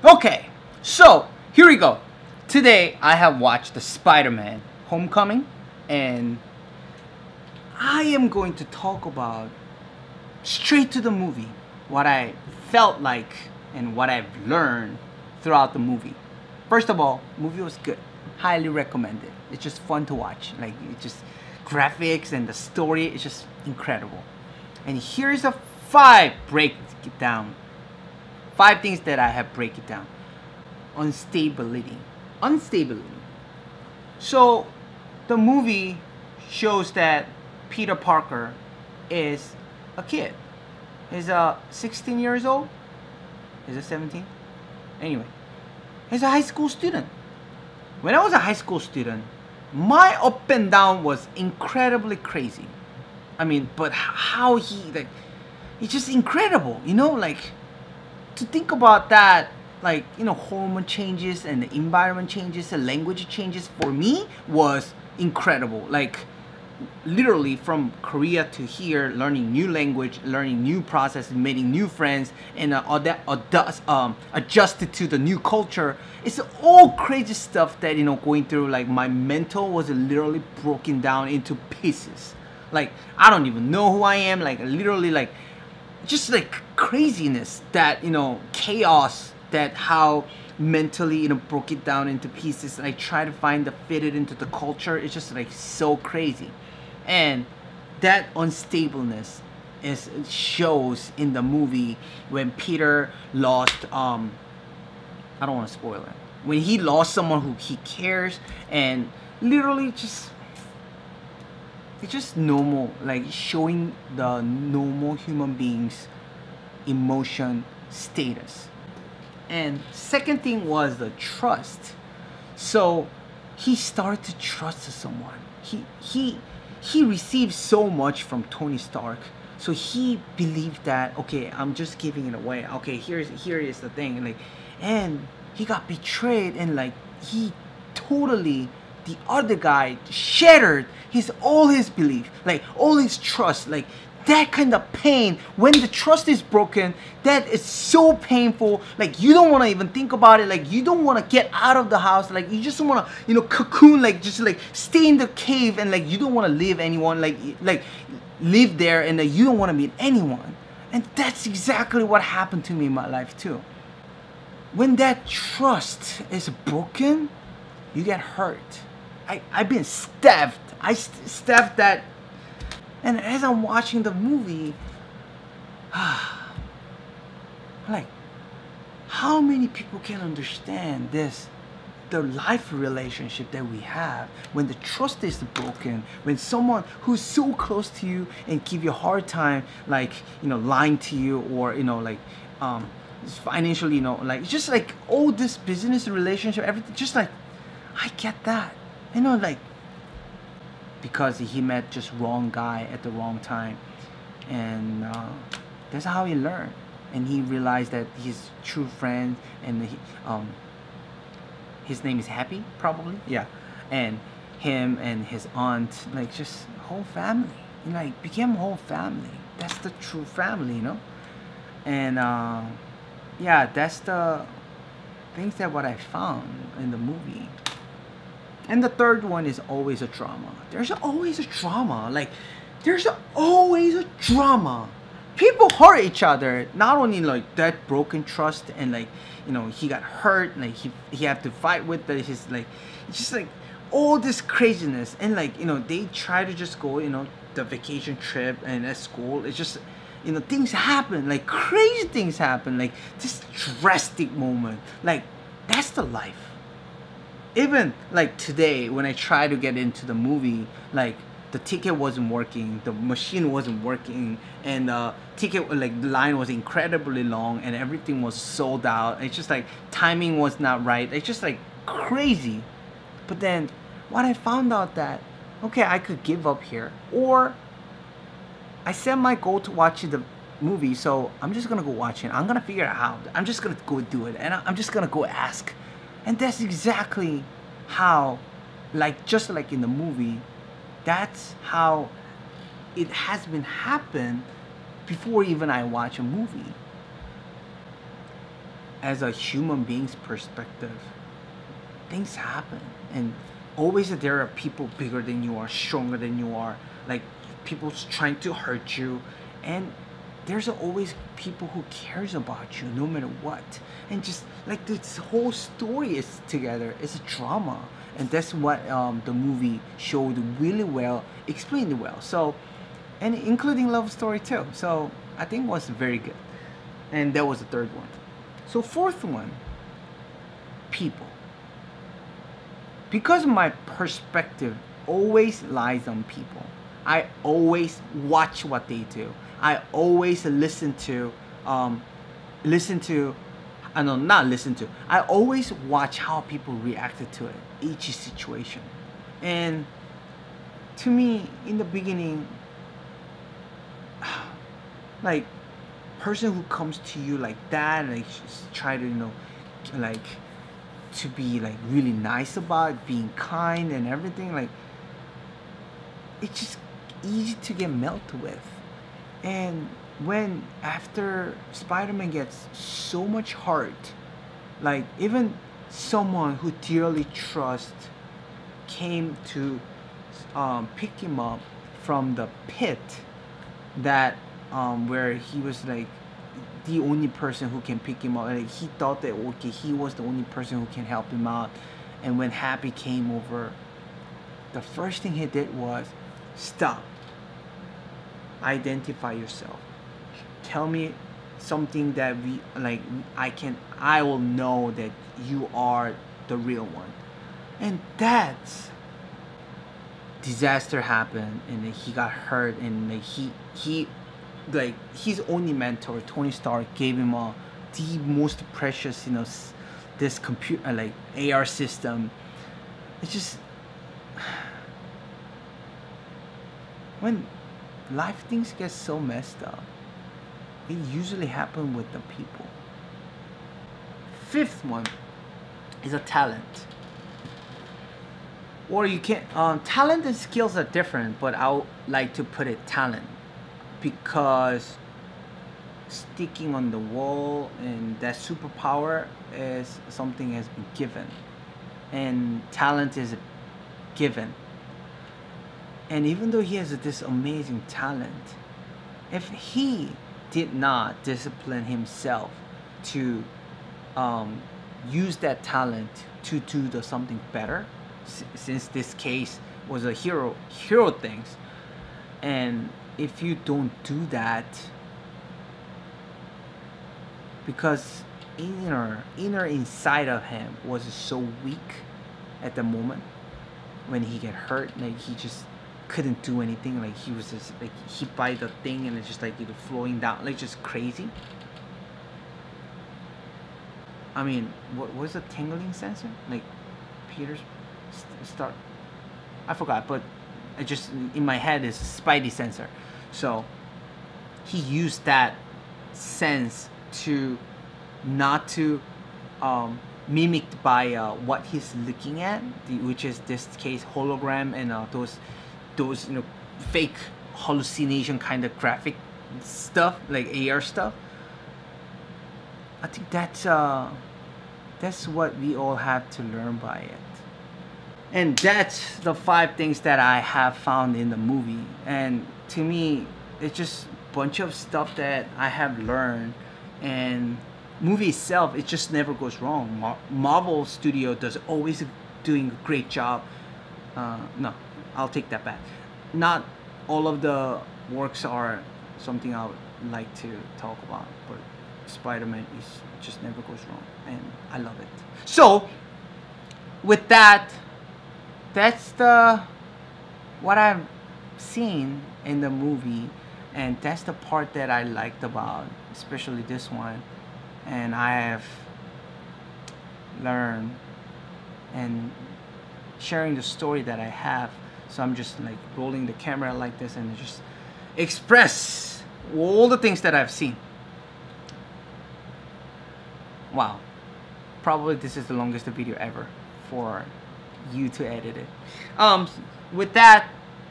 Okay, so here we go. Today I have watched the Spider-Man Homecoming, and I am going to talk about straight to the movie what I felt like and what I've learned throughout the movie. First of all, movie was good. Highly recommended. It's just fun to watch. Like, it's just graphics and the story is just incredible. And here's a 5 breakdown. 5 things that I have break it down. Unstability. So the movie shows that Peter Parker is a kid. He's 16 years old. Is it 17? Anyway, he's a high school student. When I was a high school student, my up and down was incredibly crazy. I mean, but how it's just incredible, you know, like, to think about that, like, you know, hormone changes and the environment changes, the language changes, for me was incredible. Like, literally from Korea to here, learning new language, learning new process, meeting new friends, and adjusted to the new culture. It's all crazy stuff that, you know, going through. Like, my mental was literally broken down into pieces. Like, I don't even know who I am. Like, literally, like, just like craziness, that, you know, chaos, that how mentally, you know, broke it down into pieces, and I try to find the fit it into the culture. It's just like so crazy. And that unstableness shows in the movie when Peter lost I don't want to spoil it, when he lost someone who he cares, and literally just, it's just normal, like showing the normal human beings emotion status. And second thing was the trust. So he started to trust someone. He received so much from Tony Stark, so he believed that, okay, I'm just giving it away. Okay, here is the thing, like, and he got betrayed, and like, he totally, the other guy shattered all his belief, like all his trust. Like, that kind of pain, when the trust is broken, that is so painful. Like, you don't want to even think about it. Like, you don't want to get out of the house. Like, you just want to, you know, cocoon, like, just like stay in the cave, and like, you don't want to leave anyone, like live there, and like, you don't want to meet anyone. And that's exactly what happened to me in my life too. When that trust is broken, you get hurt. I've been stabbed. I stabbed that. And as I'm watching the movie, like, how many people can understand this, the life relationship that we have, when the trust is broken, when someone who's so close to you and give you a hard time, like, you know, lying to you, or, you know, like, financially, you know, like, just like all this business relationship, everything, just like, I get that, you know, like, because he met just wrong guy at the wrong time, and that's how he learned, and he realized that his true friend, and his name is Happy, probably, yeah, and him and his aunt, like, just whole family, you know, like, became a whole family. That's the true family, you know. And yeah, that's the things that what I found in the movie. And the third one is always a drama. There's always a drama. Like, there's always a drama. People hurt each other. Not only like that broken trust, and like, you know, he got hurt. Like, he had to fight with his, like, it's just like all this craziness. And like, you know, they try to just go, you know, the vacation trip, and at school, it's just, you know, things happen. Like, crazy things happen. Like, this drastic moment. Like, that's the life. Even like today, when I try to get into the movie, like, the ticket wasn't working, the machine wasn't working, and the ticket, like, the line was incredibly long, and everything was sold out. It's just like timing was not right. It's just like crazy. But then what I found out that, okay, I could give up here, or I set my goal to watch the movie, so I'm just gonna go watch it. I'm gonna figure it out. I'm just gonna go do it, and I'm just gonna go ask. And that's exactly how, like, just like in the movie, that's how it has been happen before even I watch a movie. as a human being's perspective, things happen, and always there are people bigger than you are, stronger than you are, like people trying to hurt you, and there's always people who cares about you no matter what. And just like this whole story is together, it's a drama, and that's what the movie showed really well, explained well. So, and including love story too. So I think it was very good. And that was the third one. So fourth one, people. Because my perspective always lies on people, I always watch what they do. I always listen to, I always watch how people reacted to it, each situation. And to me, in the beginning, like, person who comes to you like that, like, try to, like, to be like really nice about it, being kind and everything, like, it's just easy to get melted with. And when after Spider-Man gets so much hurt, like even someone who dearly trusts came to pick him up from the pit, that where he was like the only person who can pick him up. Like, he thought that, okay, he was the only person who can help him out. And when Happy came over, the first thing he did was stop, identify yourself, tell me something that I will know that you are the real one. And that's disaster happened, and then he got hurt, and like he like his only mentor, Tony Stark, gave him the most precious, this computer, like AR system. It's just, when life things get so messed up, it usually happen with the people. Fifth one is a talent. Or you can, talent and skills are different, but I would like to put it talent, because sticking on the wall and that superpower is something has been given, and talent is given. And even though he has this amazing talent, if he did not discipline himself to use that talent to do something better, since this case was a hero things, and if you don't do that, because inner inside of him was so weak at the moment when he get hurt, like he just couldn't do anything, like he was just like hit by the thing and it's just like flowing down, like just crazy. I mean, what was the tingling sensor? Like Peter's start, I forgot, but it just in my head is Spidey sensor. So he used that sense to not to mimicked by what he's looking at, which is this case hologram and those fake hallucination kind of graphic stuff, like AR stuff. I think that's what we all have to learn by it. And that's the 5 things that I have found in the movie. And to me, it's just a bunch of stuff that I have learned. And movie itself, it just never goes wrong. Marvel Studio does always doing a great job. No, I'll take that back. Not all of the works are something I would like to talk about, but Spider-Man is just never goes wrong, and I love it. So with that, that's what I've seen in the movie, and that's the part that I liked about especially this one. And I have learned and sharing the story that I have, so I'm just like rolling the camera like this and just express all the things that I've seen. Wow, probably this is the longest video ever for you to edit it. With that,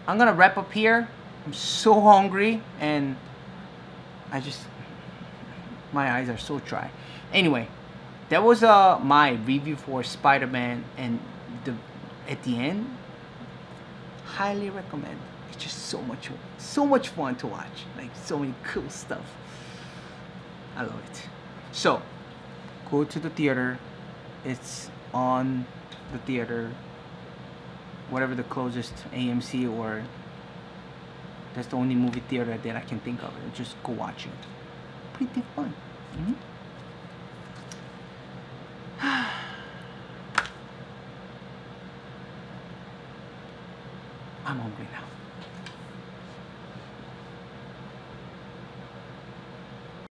I'm gonna wrap up here. I'm so hungry and my eyes are so dry. Anyway, that was my review for Spider-Man, and the at the end, highly recommend. It's just so much fun to watch. Like so many cool stuff. I love it. So go to the theater. It's on the theater, whatever the closest AMC, or that's the only movie theater that I can think of. Just go watch it. Pretty fun. I'm hungry now.